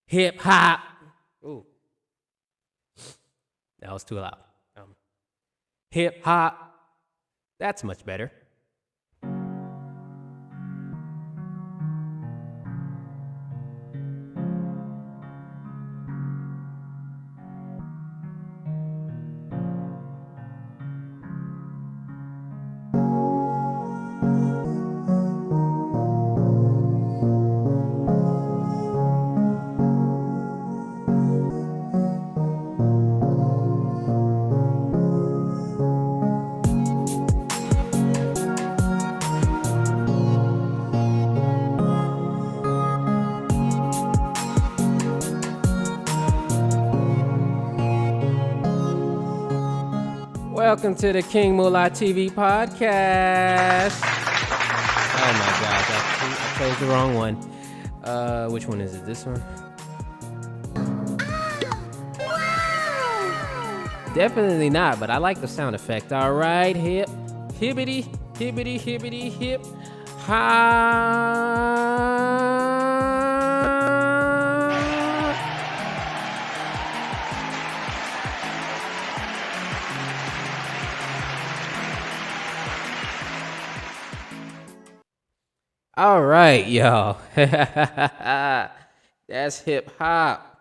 Hip hop. Ooh, that was too loud. Hip hop. That's much better. Welcome to the King Moolah TV podcast. Oh my gosh, I chose the wrong one. Which one is it? This one? Definitely not, but I like the sound effect. All right, hip, hibbity, hibbity, hibbity, hip, hop. All right, y'all. That's hip hop.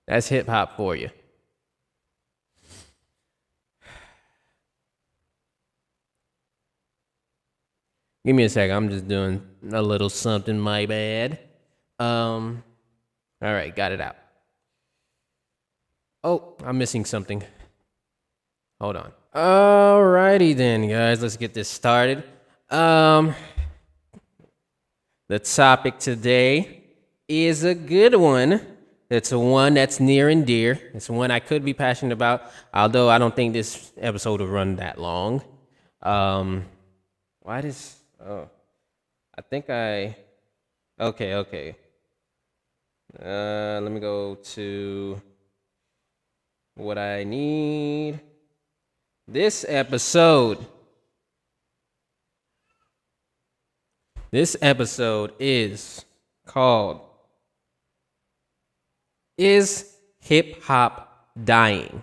That's hip hop for you. Give me a second. I'm just doing a little something. My bad. All right, got it out. Oh, I'm missing something. Hold on. Alrighty then, guys. Let's get this started. The topic today is a good one. It's one that's near and dear. It's one I could be passionate about, although I don't think this episode will run that long. Why does... Oh, I think I... Okay. Let me go to what I need. This episode is called Is Hip Hop Dying?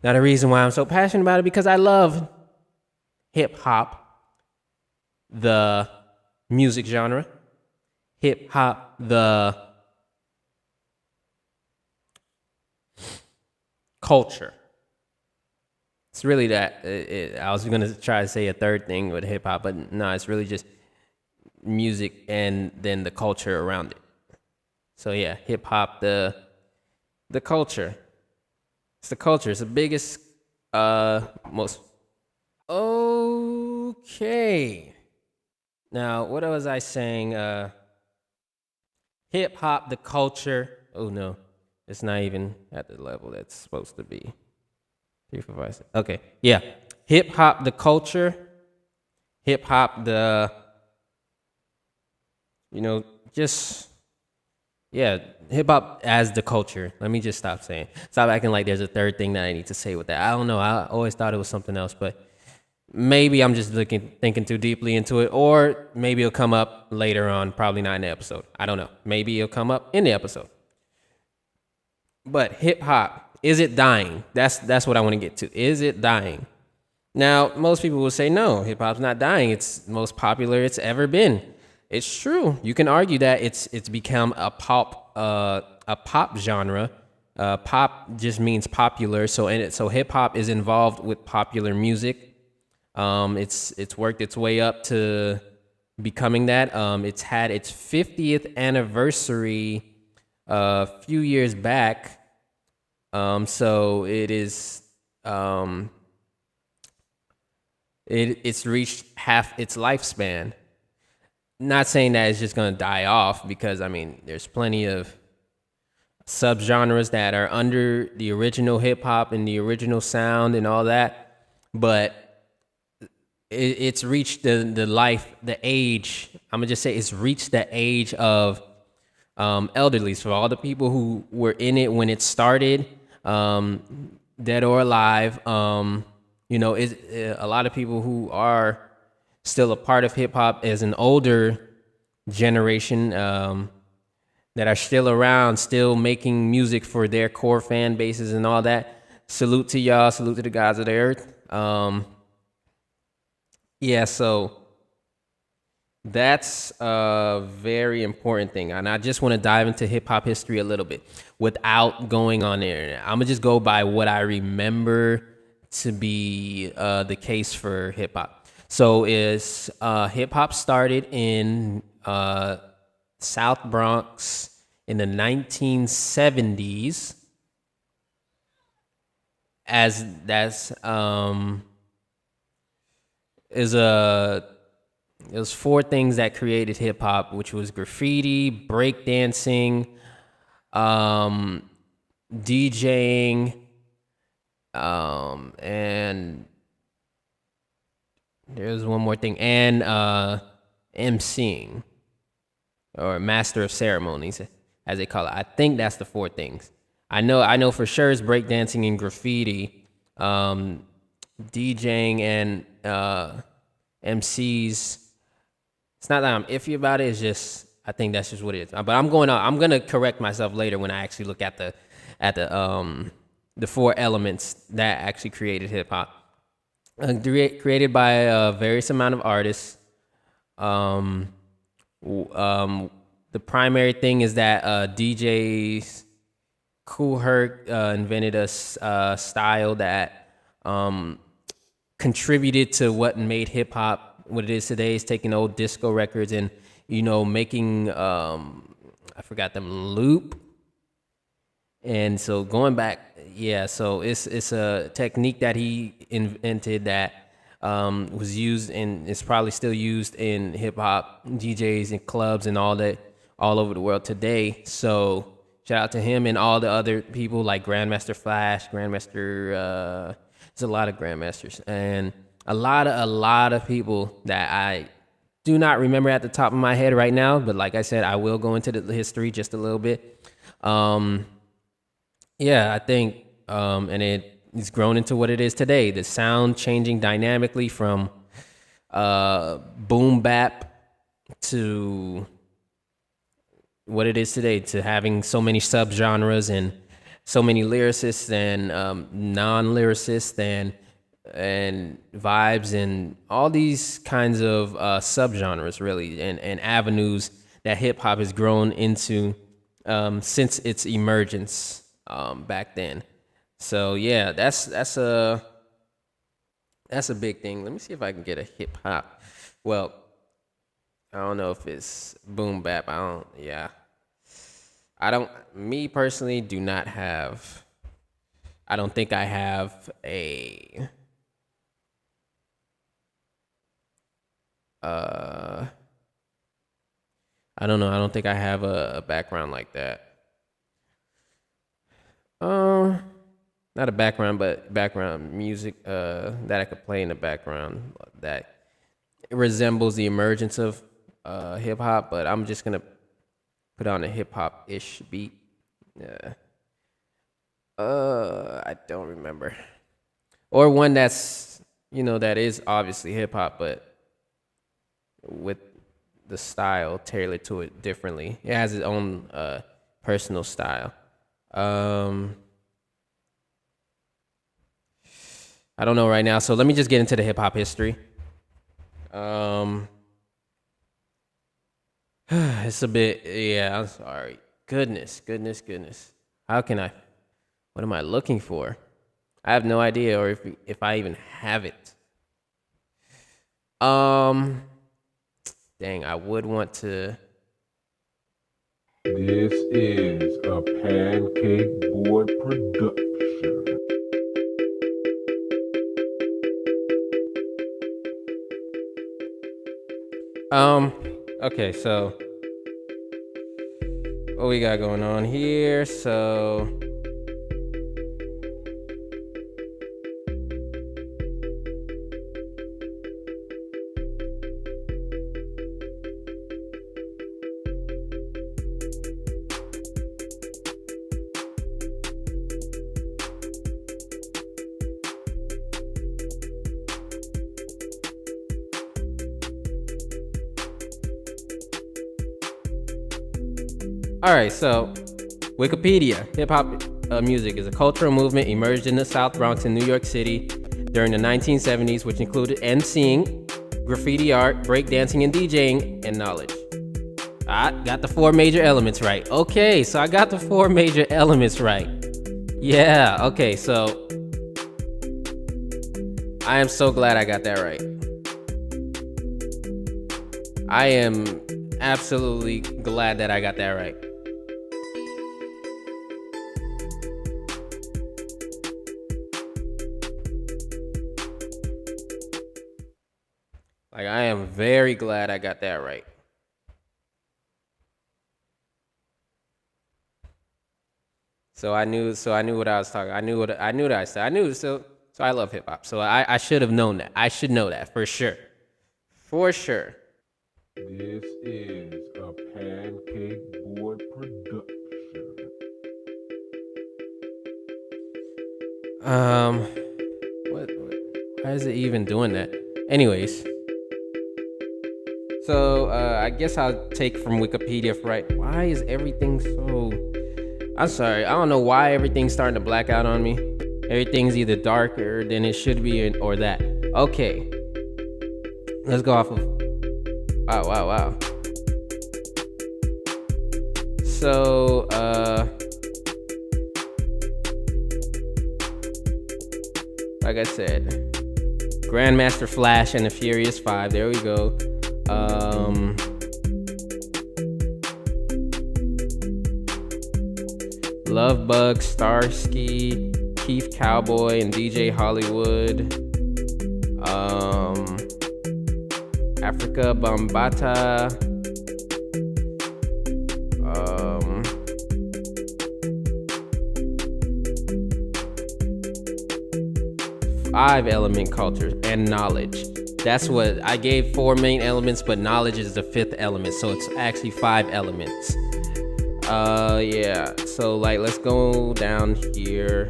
Now, the reason why I'm so passionate about it because I love hip hop, the music genre, hip hop, the culture. It's really that. I was going to try to say a third thing with hip hop, but no, it's really just music and then the culture around it. So yeah, hip hop, the culture. It's the culture. It's the biggest, most. Okay. Now, what was I saying? Hip hop, the culture. Oh no, it's not even at the level that's supposed to be. 3, 4, 5, 6. Okay, yeah. Hip hop, the culture. Hip hop, the, hip hop as the culture. Let me just stop acting like there's a third thing that I need to say with that. I don't know. I always thought it was something else, but maybe I'm just thinking too deeply into it, or maybe it'll come up later on, probably not in the episode. I don't know. Maybe it'll come up in the episode. But hip hop. Is it dying? That's what I want to get to. Is it dying? Now, most people will say no, hip hop's not dying. It's the most popular it's ever been. It's true. You can argue that it's become a pop genre. Pop just means popular. So hip hop is involved with popular music. It's worked its way up to becoming that. It's had its 50th anniversary a few years back. So it is, it's reached half its lifespan. Not saying that it's just going to die off because, I mean, there's plenty of subgenres that are under the original hip hop and the original sound and all that. But it's reached the age, I'm going to just say it's reached the age of elderly. So all the people who were in it when it started, dead or alive, a lot of people who are still a part of hip hop as an older generation that are still around, still making music for their core fan bases and all that. Salute to y'all. Salute to the gods of the earth. Yeah, so that's a very important thing. And I just want to dive into hip hop history a little bit without going on the internet. I'm going to just go by what I remember to be the case for hip hop. So is hip hop started in South Bronx in the 1970s as that's is a it was four things that created hip hop, which was graffiti, breakdancing, DJing, and there's one more thing, and MCing or master of ceremonies, as they call it. I think that's the four things. I know for sure it's breakdancing and graffiti, DJing and MCs. It's not that I'm iffy about it. It's just I think that's just what it is. But I'm gonna correct myself later when I actually look at the four elements that actually created hip hop. Created by a various amount of artists. The primary thing is that DJs Kool Herc invented a style that contributed to what made hip hop what it is today. Is taking old disco records and making I forgot them loop. And so going back, yeah, so it's a technique that he invented that was used and it's probably still used in hip hop DJs and clubs and all that all over the world today. So shout out to him and all the other people like Grandmaster Flash, Grandmaster. There's a lot of Grandmasters and a lot of people that I do not remember at the top of my head right now. But like I said, I will go into the history just a little bit. Yeah, I think, and it's grown into what it is today. The sound changing dynamically from boom bap to what it is today, to having so many subgenres and so many lyricists and non-lyricists and vibes and all these kinds of subgenres, really, and avenues that hip hop has grown into since its emergence back then. So yeah, that's a big thing. Let me see if I can get a hip hop. Well, I don't know if it's boom bap. Me personally do not have, I don't think I have a, I don't know. I don't think I have a background like that. Not a background, but background music that I could play in the background that resembles the emergence of hip hop. But I'm just gonna put on a hip hop ish beat. Yeah. I don't remember, or one that's that is obviously hip hop, but with the style tailored to it differently. It has its own personal style. I don't know right now, so let me just get into the hip hop history. It's a bit, yeah, I'm sorry. Goodness. How can I, what am I looking for? I have no idea, or if I even have it. Dang, I would want to. This is a Pancake Board production. Okay, so what we got going on here? So All right, so Wikipedia. Hip hop music is a cultural movement emerged in the South Bronx in New York City during the 1970s, which included MCing, graffiti art, breakdancing, and DJing, and knowledge. I got the four major elements right. Okay, so I got the four major elements right. Yeah, okay, so I am so glad I got that right. I am absolutely glad that I got that right. Like, I am very glad I got that right. So I knew what I was talking. I knew that I said. I knew so I love hip hop. So I should have known that. I should know that for sure. For sure. This is a Pancake Board production. What why is it even doing that? Anyways. So I guess I'll take from Wikipedia for right. Why is everything so I'm sorry, I don't know why everything's starting to black out on me. Everything's either darker than it should be or that. Okay. Let's go off of Wow. So like I said, Grandmaster Flash and the Furious Five, there we go. Love Bug, Starsky, Keith Cowboy, and DJ Hollywood. Africa Bambata. 5-element culture and knowledge. That's what I gave 4 main elements, but knowledge is the 5th element, so it's actually 5 elements. Yeah, so like let's go down here.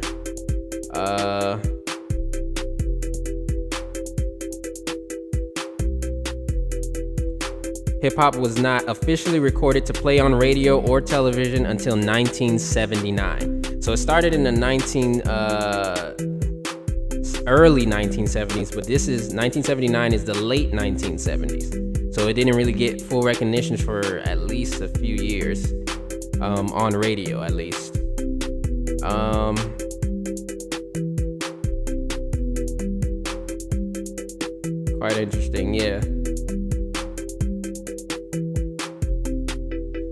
Hip hop was not officially recorded to play on radio or television until 1979. So it started in the early 1970s, but this is 1979 is the late 1970s. So it didn't really get full recognition for at least a few years. On radio, at least. Quite interesting, yeah.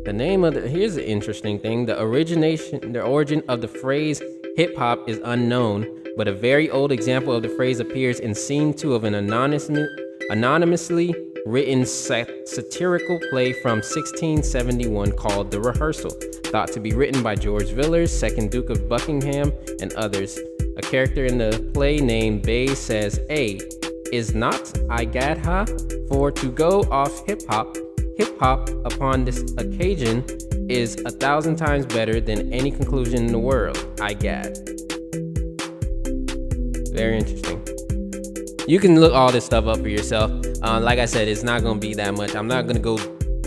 The name of here's the interesting thing. The origin of the phrase hip hop is unknown, but a very old example of the phrase appears in scene 2 of an anonymously written satirical play from 1671 called The Rehearsal, thought to be written by George Villiers, 2nd Duke of Buckingham, and others. A character in the play named Bay says, "A is not Igadha, for to go off hip-hop upon this occasion is 1,000 times better than any conclusion in the world, Igad." Very interesting. You can look all this stuff up for yourself. Like I said, it's not going to be that much. I'm not going to go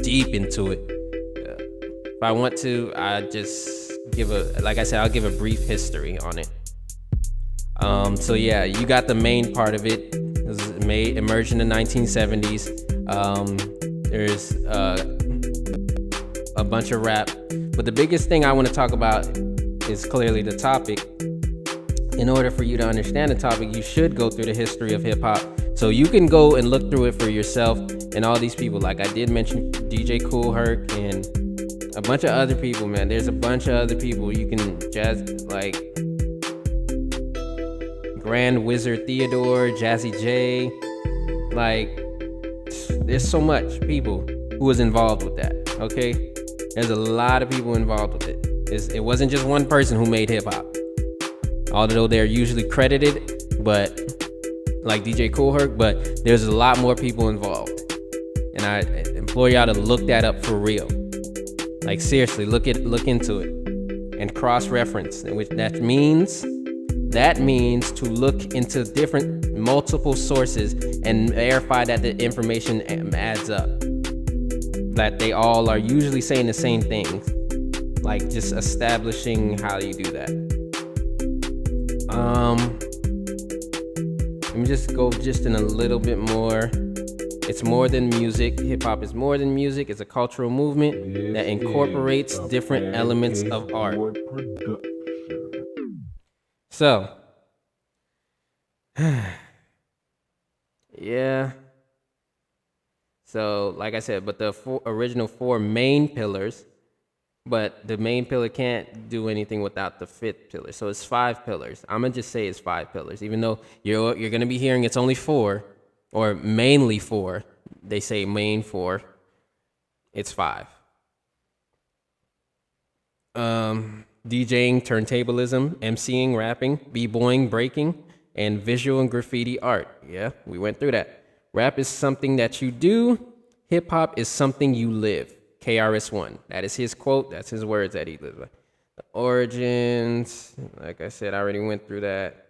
deep into it. If I want to, I just I'll give a brief history on it. So yeah, you got the main part of it. It was emerged in the 1970s. There's a bunch of rap. But the biggest thing I want to talk about is clearly the topic. In order for you to understand the topic, you should go through the history of hip hop. So you can go and look through it for yourself and all these people. Like I did mention DJ Kool Herc and a bunch of other people, man. There's a bunch of other people. You can like Grand Wizard Theodore, Jazzy J. Like, there's so much people who was involved with that, okay? There's a lot of people involved with it. It wasn't just one person who made hip hop. Although they're usually credited, but like DJ Kool Herc, but there's a lot more people involved. And I implore y'all to look that up for real. Like seriously, look into it and cross-reference, which that means to look into different multiple sources and verify that the information adds up. That they all are usually saying the same things. like just establishing how you do that. Um, Let me just go just in a little bit more. It's more than music. Hip hop is more than music. It's a cultural movement that This incorporates is a different elements Pancake of art. Boy production. So, yeah. So, like I said, but the original four main pillars, but the main pillar can't do anything without the fifth pillar. So it's five pillars. I'm gonna just say it's five pillars, even though you're gonna be hearing it's only four, or mainly four. They say main four. It's five. DJing, turntablism, MCing, rapping, b-boying, breaking, and visual and graffiti art. Yeah, we went through that. Rap is something that you do. Hip hop is something you live. KRS-One. That is his quote. That's his words that he lives by. The origins, like I said, I already went through that.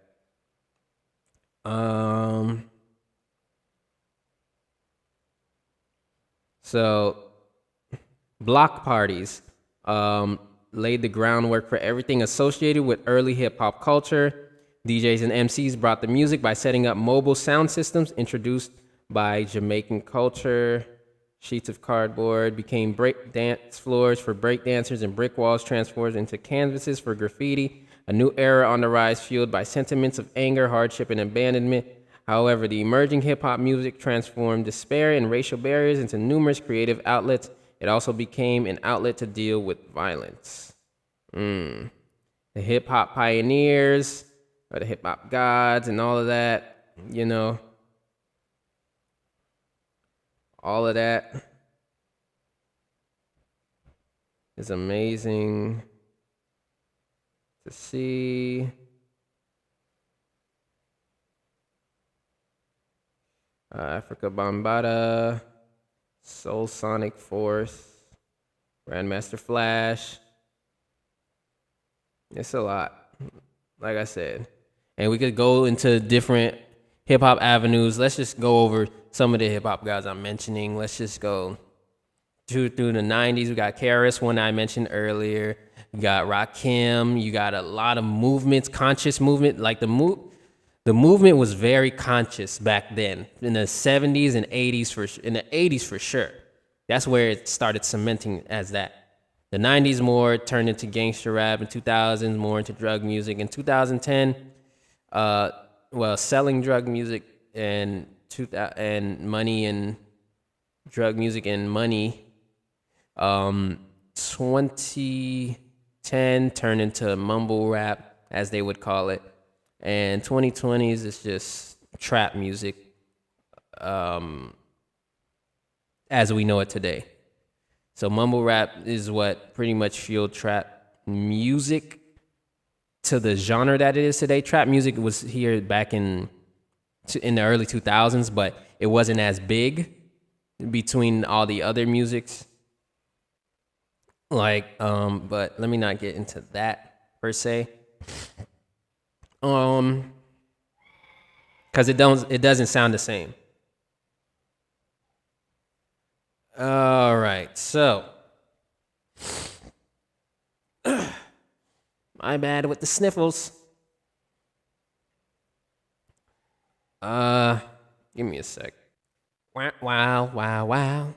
So block parties laid the groundwork for everything associated with early hip hop culture. DJs and MCs brought the music by setting up mobile sound systems introduced by Jamaican culture. Sheets of cardboard became break dance floors for break dancers, and brick walls transformed into canvases for graffiti. A new era on the rise, fueled by sentiments of anger, hardship, and abandonment. However, the emerging hip hop music transformed despair and racial barriers into numerous creative outlets. It also became an outlet to deal with violence. The hip hop pioneers, or the hip hop gods, and all of that, all of that is amazing to see. Africa Bambaataa, Soul Sonic Force, Grandmaster Flash. It's a lot, like I said. And we could go into different hip hop avenues. Let's just go over some of the hip hop guys I'm mentioning. Let's just go through the 90s. We got KRS-One I mentioned earlier. We got Rakim. You got a lot of movements, conscious movement. Like the movement was very conscious back then in the 70s and 80s in the 80s for sure. That's where it started cementing as that. The 90s more turned into gangster rap. In 2000s more into drug music. In 2010, selling drug music and money and drug music and money. 2010 turned into mumble rap, as they would call it. And 2020s is just trap music, as we know it today. So mumble rap is what pretty much fueled trap music to the genre that it is today. Trap music was here back in the early 2000s, but it wasn't as big between all the other musics. But let me not get into that per se. Because it doesn't sound the same. All right, so my bad with the sniffles. Give me a sec. Wow.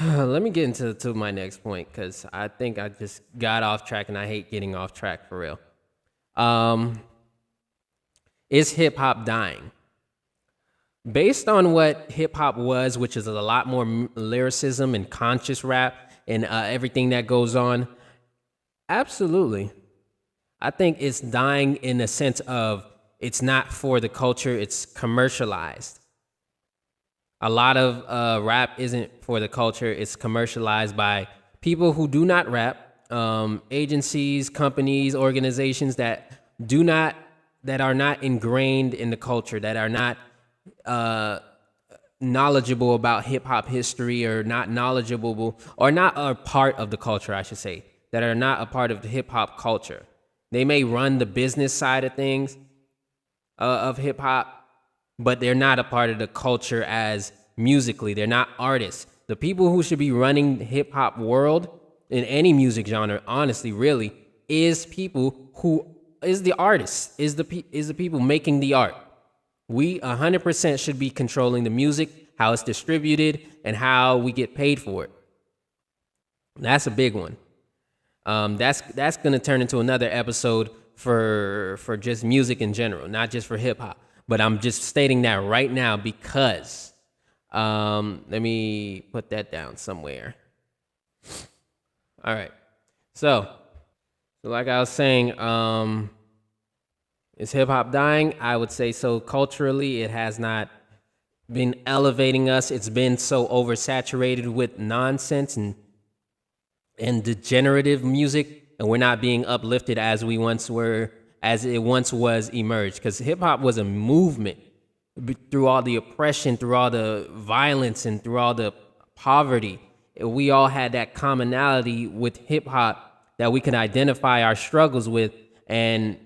Let me get into my next point, because I think I just got off track, and I hate getting off track for real. Is hip hop dying? Based on what hip hop was, which is a lot more lyricism and conscious rap and everything that goes on, absolutely. I think it's dying in the sense of it's not for the culture, it's commercialized. A lot of rap isn't for the culture, it's commercialized by people who do not rap, agencies, companies, organizations that are not ingrained in the culture, that are not knowledgeable about hip hop history, or not knowledgeable, or not a part of the culture, I should say, that are not a part of the hip hop culture. They may run the business side of things of hip hop, but they're not a part of the culture as musically. They're not artists. The people who should be running the hip hop world in any music genre, honestly, really, is people who is the artists, is the people making the art. We 100% should be controlling the music, how it's distributed, and how we get paid for it. That's a big one. That's gonna turn into another episode for just music in general, not just for hip hop. But I'm just stating that right now because let me put that down somewhere. All right. So like I was saying, is hip hop dying? I would say so. Culturally, it has not been elevating us. It's been so oversaturated with nonsense and degenerative music, and we're not being uplifted as we once were, as it once was emerged. Because hip hop was a movement through all the oppression, through all the violence, and through all the poverty. We all had that commonality with hip hop that we can identify our struggles with, and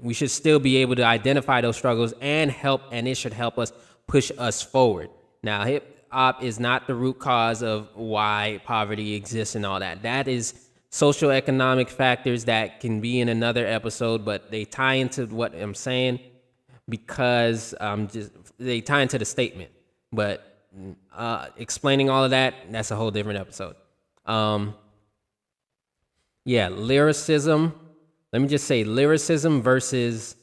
we should still be able to identify those struggles and help, and it should help us push us forward. Now, hip hop is not the root cause of why poverty exists and all that. That is social economic factors that can be in another episode, but they tie into what I'm saying because they tie into the statement. But explaining all of that, that's a whole different episode. Lyricism. Let me just say lyricism versus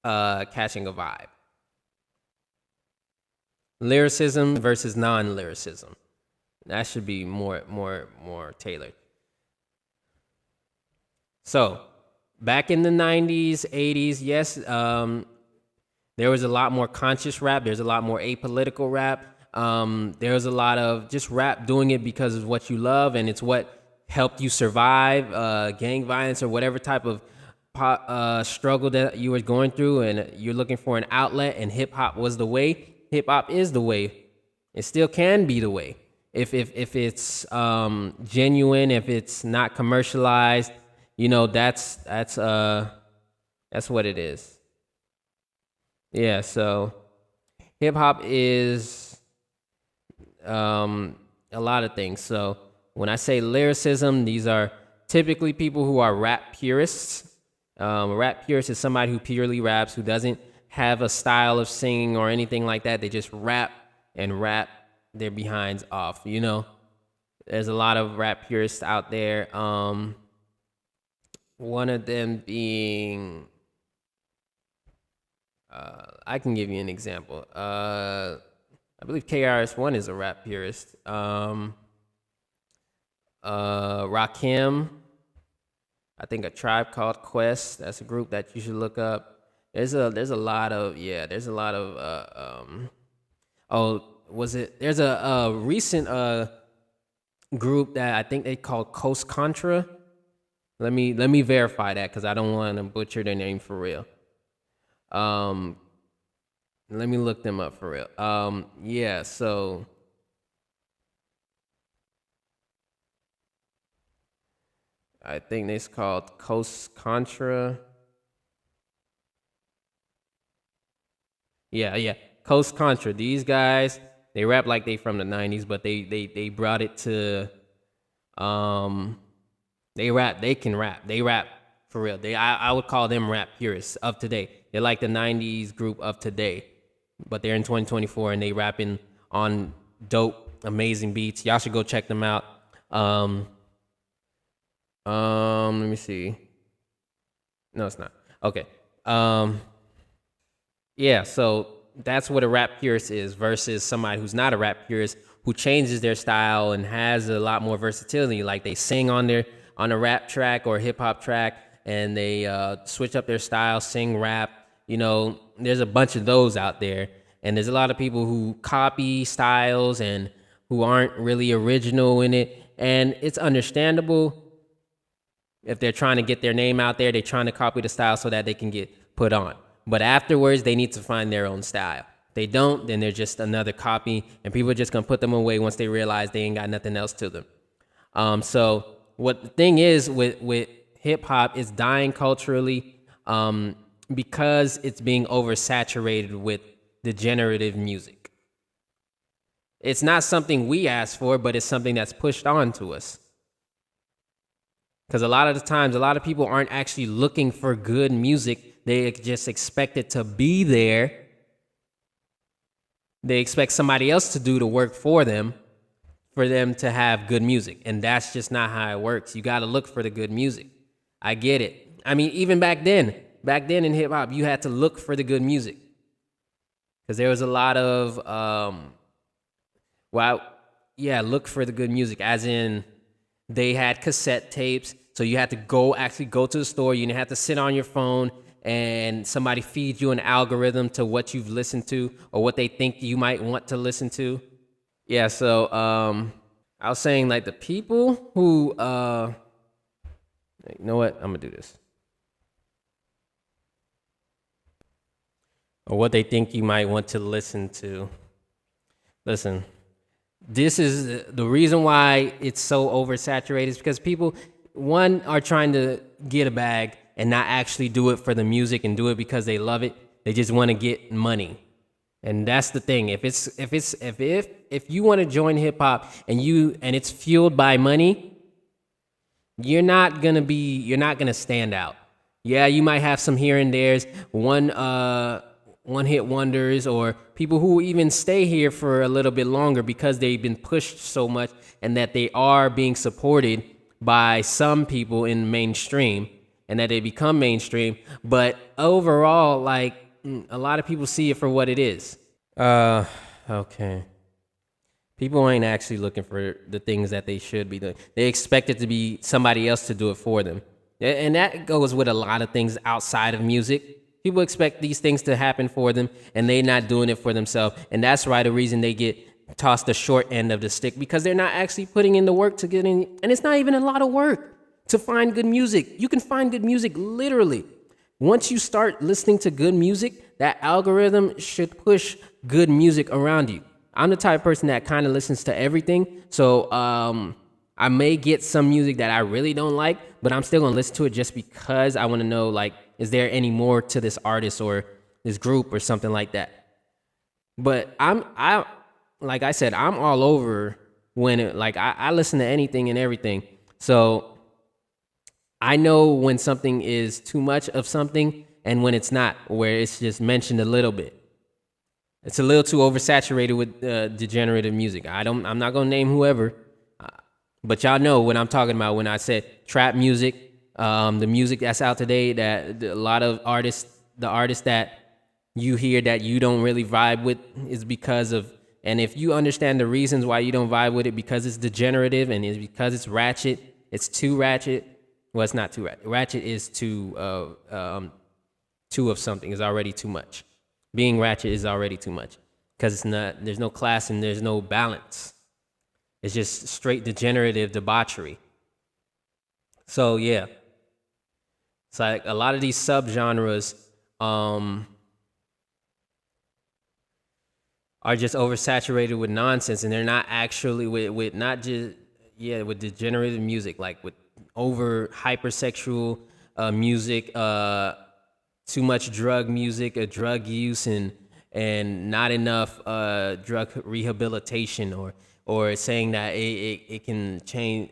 catching a vibe. Lyricism versus non-lyricism. That should be more tailored. So, back in the 90s, 80s, yes, there was a lot more conscious rap. There's a lot more apolitical rap. There was a lot of just rap doing it because of what you love, and it's what helped you survive gang violence or whatever type of struggle that you were going through, and you're looking for an outlet, and hip-hop was the way. Hip-hop is the way. It still can be the way. If it's genuine, if it's not commercialized, that's what it is. Yeah, so hip-hop is a lot of things. So when I say lyricism, these are typically people who are rap purists. A rap purist is somebody who purely raps, who doesn't have a style of singing or anything like that. They just rap and rap their behinds off. There's a lot of rap purists out there. One of them being, I can give you an example. I believe KRS-One is a rap purist. Rakim, I think A Tribe Called Quest. That's a group that you should look up. There's a lot of there's a recent group that I think they called Coast Contra. Let me verify that because I don't want to butcher their name for real. Let me look them up for real. So I think it's called Coast Contra. Yeah. Coast Contra. These guys, they rap like they from the 90s, but they brought it to they can rap. They rap for real. I would call them rap purists of today. They're like the 90s group of today. But they're in 2024 and they rapping on dope, amazing beats. Y'all should go check them out. Let me see. No, it's not. Okay. So that's what a rap purist is versus somebody who's not a rap purist, who changes their style and has a lot more versatility. Like they sing on a rap track or hip hop track, and they switch up their style, sing rap. There's a bunch of those out there, and there's a lot of people who copy styles and who aren't really original in it, and it's understandable. If they're trying to get their name out there, they're trying to copy the style so that they can get put on. But afterwards, they need to find their own style. If they don't, then they're just another copy, and people are just going to put them away once they realize they ain't got nothing else to them. So what the thing is with hip-hop is dying culturally because it's being oversaturated with degenerative music. It's not something we ask for, but it's something that's pushed on to us. Because a lot of the times, a lot of people aren't actually looking for good music. They just expect it to be there. They expect somebody else to do the work for them to have good music. And that's just not how it works. You got to look for the good music. I get it. I mean, even back then in hip hop, you had to look for the good music. Because there was a lot of, look for the good music, as in they had cassette tapes. So you had to go to the store. You didn't have to sit on your phone and somebody feeds you an algorithm to what you've listened to or what they think you might want to listen to. Yeah, so I was saying, like, the people who, you know what? I'm going to do this. Or what they think you might want to listen to. Listen, this is the reason why it's so oversaturated is because people, one, are trying to get a bag and not actually do it for the music and do it because they love it. They just want to get money. And that's the thing. If you want to join hip hop and it's fueled by money, you're not gonna stand out. Yeah, you might have some here and there's one hit wonders or people who even stay here for a little bit longer because they've been pushed so much and that they are being supported by some people in mainstream and that they become mainstream. But overall, like, a lot of people see it for what it is. Okay. People ain't actually looking for the things that they should be doing. They expect it to be somebody else to do it for them. And that goes with a lot of things outside of music. People expect these things to happen for them, and they're not doing it for themselves. And that's why the reason they get tossed the short end of the stick, because they're not actually putting in the work to get in. And it's not even a lot of work to find good music. You can find good music literally. Once you start listening to good music, that algorithm should push good music around you. I'm the type of person that kind of listens to everything. So I may get some music that I really don't like, but I'm still going to listen to it just because I want to know, like, is there any more to this artist or this group or something like that? But like I said, I'm all over when I listen to anything and everything. So I know when something is too much of something and when it's not, where it's just mentioned a little bit. It's a little too oversaturated with degenerative music. I'm not gonna name whoever, but y'all know what I'm talking about when I said trap music, the music that's out today. That a lot of the artists that you hear that you don't really vibe with is because of. And if you understand the reasons why you don't vibe with it, because it's degenerative and it's because it's ratchet, it's too ratchet. Well, it's not too ratchet. Ratchet is too of something is already too much. Being ratchet is already too much because there's no class and there's no balance. It's just straight degenerative debauchery. So yeah, it's like a lot of these subgenres are just oversaturated with nonsense, and they're not actually with not just with degenerative music, like with over hypersexual music, too much drug music, drug use, and not enough drug rehabilitation, or saying that it can change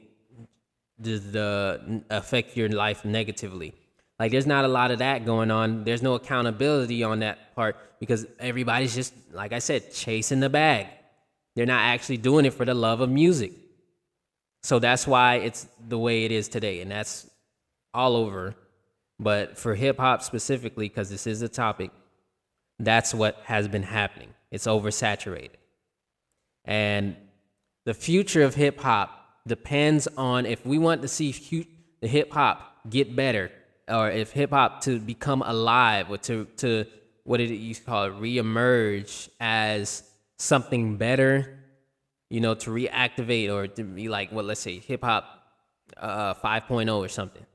the affect your life negatively. Like, there's not a lot of that going on. There's no accountability on that part because everybody's just, like I said, chasing the bag. They're not actually doing it for the love of music. So that's why it's the way it is today, and that's all over. But for hip-hop specifically, because this is a topic, that's what has been happening. It's oversaturated. And the future of hip-hop depends on if we want to see the hip-hop get better, or if hip-hop to become alive, or to what did you call it, reemerge as something better, to reactivate, or to be like, let's say hip-hop 5.0 or something.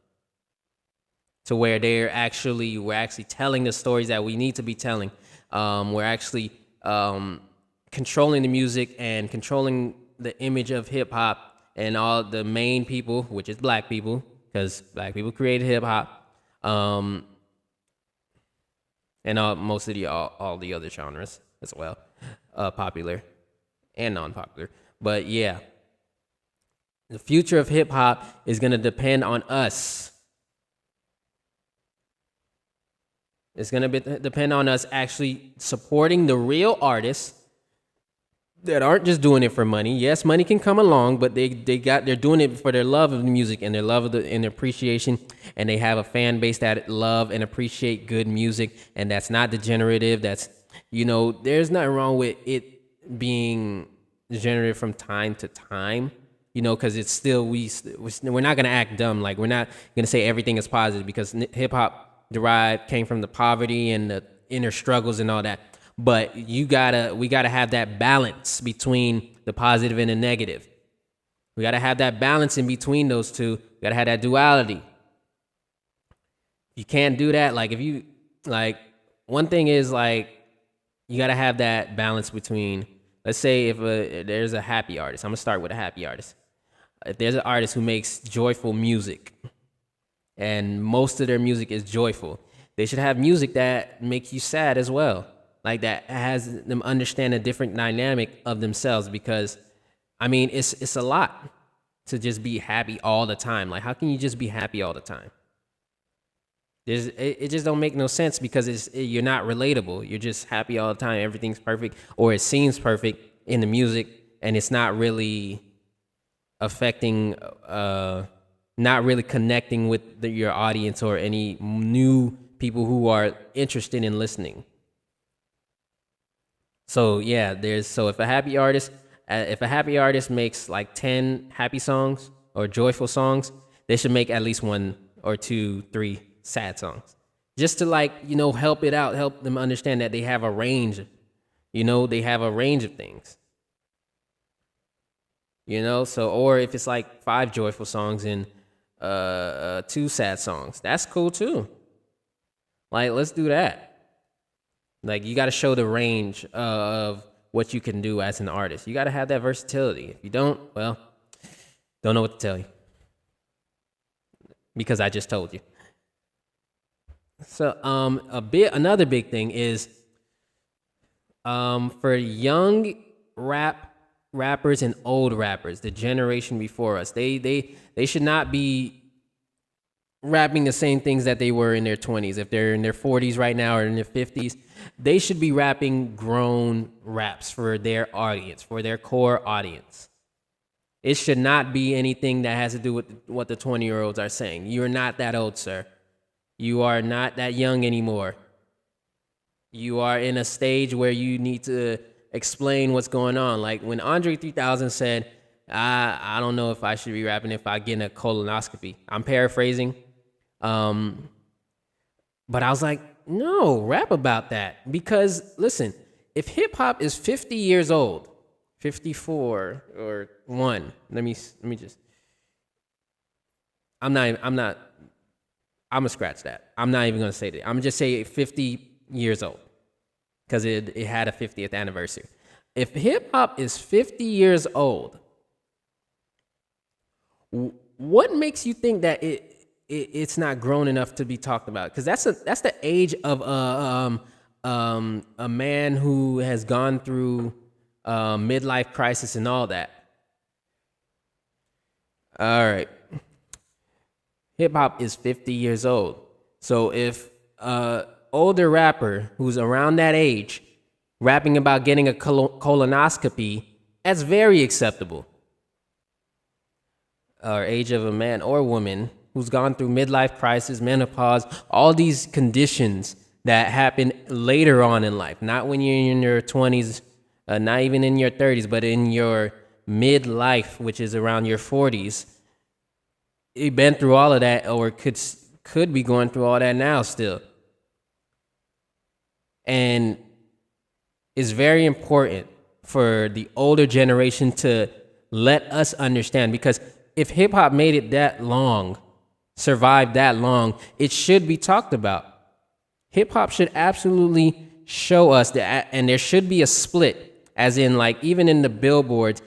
To where we're actually telling the stories that we need to be telling. We're actually controlling the music and controlling the image of hip hop and all the main people, which is black people, because black people created hip hop, and most of all the other genres as well, popular. and non-popular. But yeah, the future of hip hop is going to depend on us. It's going to depend on us actually supporting the real artists that aren't just doing it for money. Yes, money can come along, but they're doing it for their love of the music and their love of and their appreciation, and they have a fan base that love and appreciate good music, and that's not degenerative. That's, there's nothing wrong with it being degenerative from time to time, because it's still we're not gonna act dumb. Like, we're not gonna say everything is positive, because hip hop came from the poverty and the inner struggles and all that. But we gotta have that balance between the positive and the negative. We gotta have that balance in between those two. We gotta have that duality. You can't do that. One thing is, you gotta have that balance between, let's say if there's a happy artist. I'm gonna start with a happy artist. If there's an artist who makes joyful music, and most of their music is joyful, they should have music that makes you sad as well. Like, that has them understand a different dynamic of themselves, because, it's a lot to just be happy all the time. Like, how can you just be happy all the time? It just don't make no sense, because you're not relatable. You're just happy all the time. Everything's perfect, or it seems perfect in the music, and it's not really affecting, not really connecting with your audience or any new people who are interested in listening. So yeah, if a happy artist makes like 10 happy songs or joyful songs, they should make at least 1 or 2, 3 sad songs, just to help it out, help them understand that they have a range. They have a range of things. Or if it's like 5 joyful songs and 2 sad songs, that's cool too. Like, let's do that. Like, you got to show the range of what you can do as an artist. You got to have that versatility. If you don't, well, don't know what to tell you, because I just told you. So, another big thing is, for young rappers and old rappers, the generation before us, they should not be rapping the same things that they were in their 20s. If they're in their 40s right now or in their 50s, they should be rapping grown raps for their audience, for their core audience. It should not be anything that has to do with what the 20-year-olds are saying. You're not that old, sir. You are not that young anymore. You are in a stage where you need to explain what's going on. Like when Andre 3000 said, I don't know if I should be rapping if I get a colonoscopy. I'm paraphrasing. But I was like, no, rap about that. Because listen, if hip hop is 50 years old, 54 or 1, let me just, I'm gonna scratch that. I'm not even gonna say that. I'm gonna just say 50 years old, because it had a 50th anniversary. If hip hop is 50 years old, what makes you think that it's not grown enough to be talked about? Because that's the age of a man who has gone through midlife crisis and all that. All right, hip hop is 50 years old. So if older rapper who's around that age rapping about getting a colonoscopy, that's very acceptable. Or age of a man or woman who's gone through midlife crisis, menopause, all these conditions that happen later on in life, not when you're in your 20s, not even in your 30s, but in your midlife, which is around your 40s. You've been through all of that, or could be going through all that now still. And it's very important for the older generation to let us understand, because if hip hop made it that long, survived that long, it should be talked about. Hip hop should absolutely show us that, and there should be a split, as in, like, even in the billboards,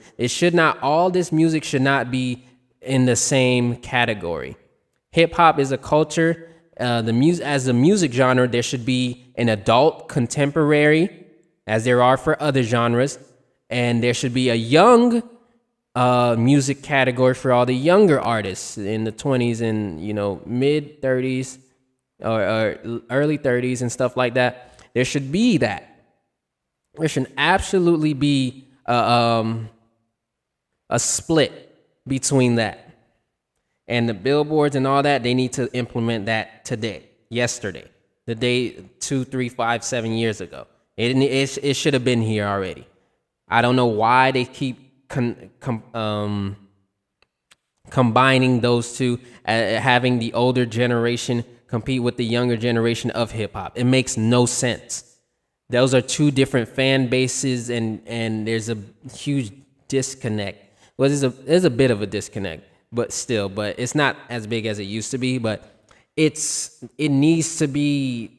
all this music should not be in the same category. Hip hop is a culture. As a music genre, there should be an adult contemporary, as there are for other genres. and there should be a young music category for all the younger artists in the 20s and mid 30s or early 30s and stuff like that. There should be that. There should absolutely be a split between that. And the billboards and all that, they need to implement that today, yesterday, the day 2, 3, 5, 7 years ago. It should have been here already. I don't know why they keep combining those two, having the older generation compete with the younger generation of hip hop. It makes no sense. Those are two different fan bases, and there's a huge disconnect. Well, there's a bit of a disconnect, but it's not as big as it used to be. But it needs to be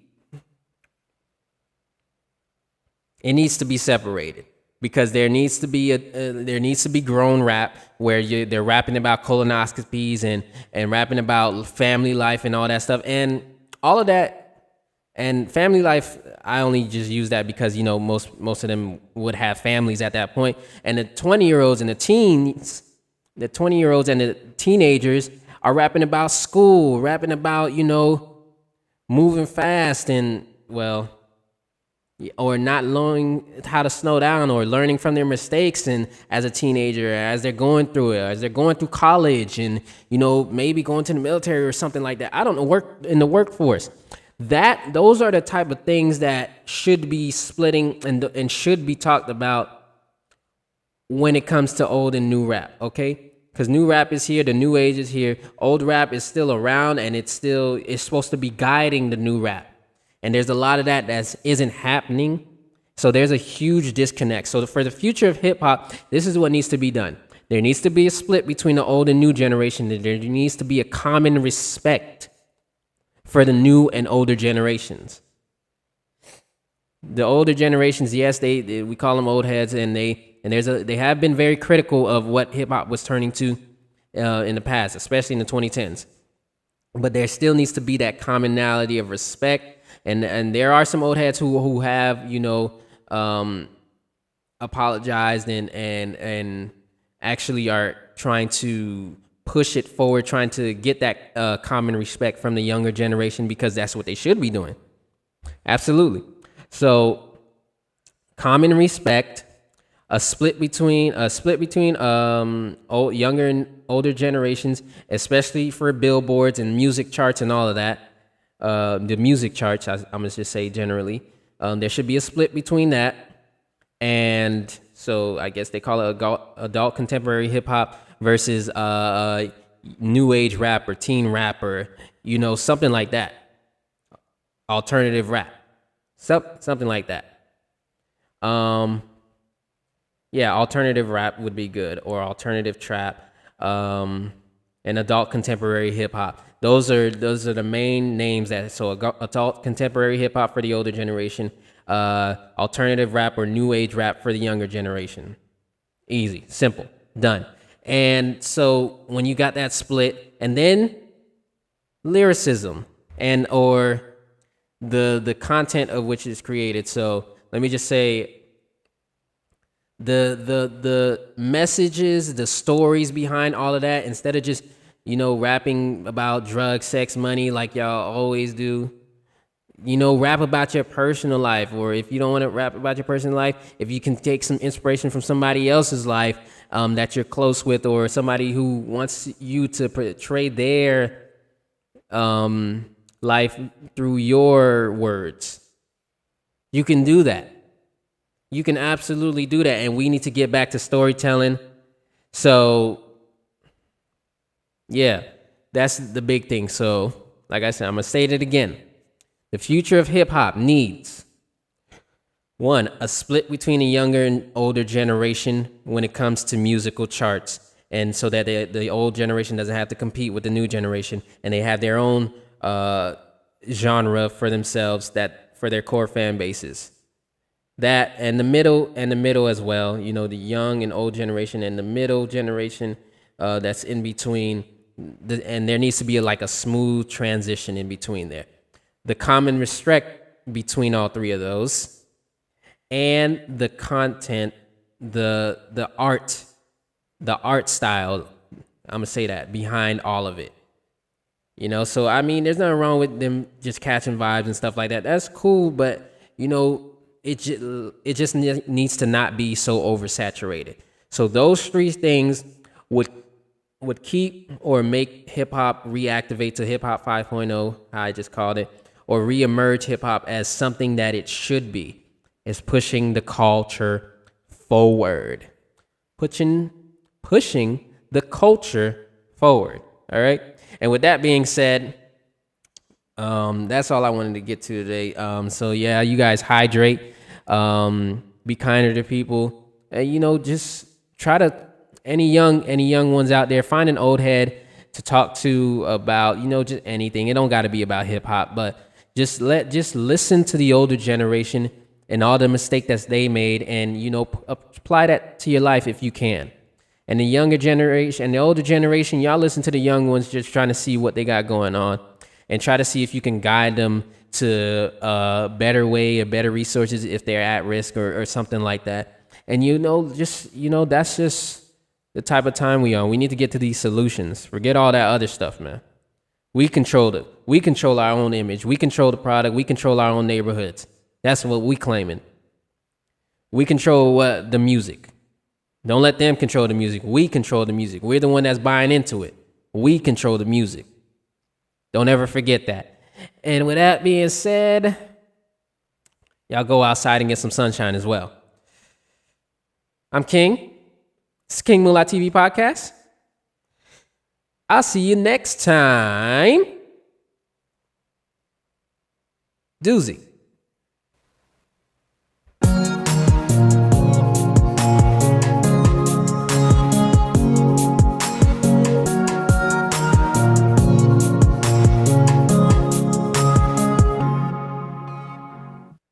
separated, because there needs to be grown rap where they're rapping about colonoscopies and rapping about family life and all that stuff, and all of that. And family life, I only just use that because most of them would have families at that point. And the 20-year-olds and the 20-year-olds and the teenagers are rapping about school, rapping about moving fast and or not knowing how to slow down, or learning from their mistakes, and as a teenager, as they're going through it, as they're going through college, and maybe going to the military or something like that. I don't know, work in the workforce. Those are the type of things that should be splitting and should be talked about when it comes to old and new rap, okay? Because new rap is here, the new age is here. Old rap is still around, and it's supposed to be guiding the new rap. And there's a lot of that isn't happening. So there's a huge disconnect. So for the future of hip hop, this is what needs to be done. There needs to be a split between the old and new generation. There needs to be a common respect for the new and older generations. The older generations, yes, we call them old heads, and they have been very critical of what hip hop was turning to in the past, especially in the 2010s. But there still needs to be that commonality of respect, and there are some old heads who have apologized and actually are trying to push it forward, trying to get that common respect from the younger generation, because that's what they should be doing. Absolutely. So common respect, a split between younger and older generations, especially for billboards and music charts and all of that. The music charts, I'm gonna just say generally, there should be a split between that, and so I guess they call it adult contemporary hip hop versus new age rap or teen rap, or something like that. Alternative rap, something like that. Alternative rap would be good, or alternative trap, and adult contemporary hip hop. Those are the main names so adult contemporary hip hop for the older generation, alternative rap or new age rap for the younger generation. Easy, simple, done. And so when you got that split, and then lyricism and or the content of which is created. So let me just say the messages, the stories behind all of that, instead of just rapping about drugs, sex, money like y'all always do. Rap about your personal life, or if you don't want to rap about your personal life, if you can take some inspiration from somebody else's life that you're close with, or somebody who wants you to portray their life through your words, you can do that. You can absolutely do that, and we need to get back to storytelling. So, yeah, that's the big thing. So, like I said, I'm going to state it again. The future of hip-hop needs, one, a split between the younger and older generation when it comes to musical charts, and so that the old generation doesn't have to compete with the new generation, and they have their own genre for themselves, that for their core fan bases. That and the middle as well, the young and old generation and the middle generation that's in between, and there needs to be a smooth transition in between there. The common respect between all three of those, and the content the art style. I'm gonna say that behind all of it. So I mean, there's nothing wrong with them just catching vibes and stuff like that. That's cool, but it just needs to not be so oversaturated. So those three things would keep or make hip hop reactivate to hip hop 5.0, how I just called it, or reemerge hip hop as something that it should be. Is pushing the culture forward, pushing the culture forward. All right. And with that being said, that's all I wanted to get to today. So yeah, you guys hydrate, be kinder to people, and just try to any young ones out there, find an old head to talk to about just anything. It don't got to be about hip hop, but just listen to the older generation and all the mistake that they made, and apply that to your life if you can. And the younger generation and the older generation, y'all listen to the young ones, just trying to see what they got going on, and try to see if you can guide them to a better way or better resources if they're at risk or something like that. And that's just the type of time we on. We need to get to these solutions. Forget all that other stuff, man. We control it. We control our own image. We control the product. We control our own neighborhoods. That's what we claiming. We control the music. Don't let them control the music. We control the music. We're the one that's buying into it. We control the music. Don't ever forget that. And with that being said, y'all go outside and get some sunshine as well. I'm King. It's King Moolah TV Podcast. I'll see you next time. Doozy.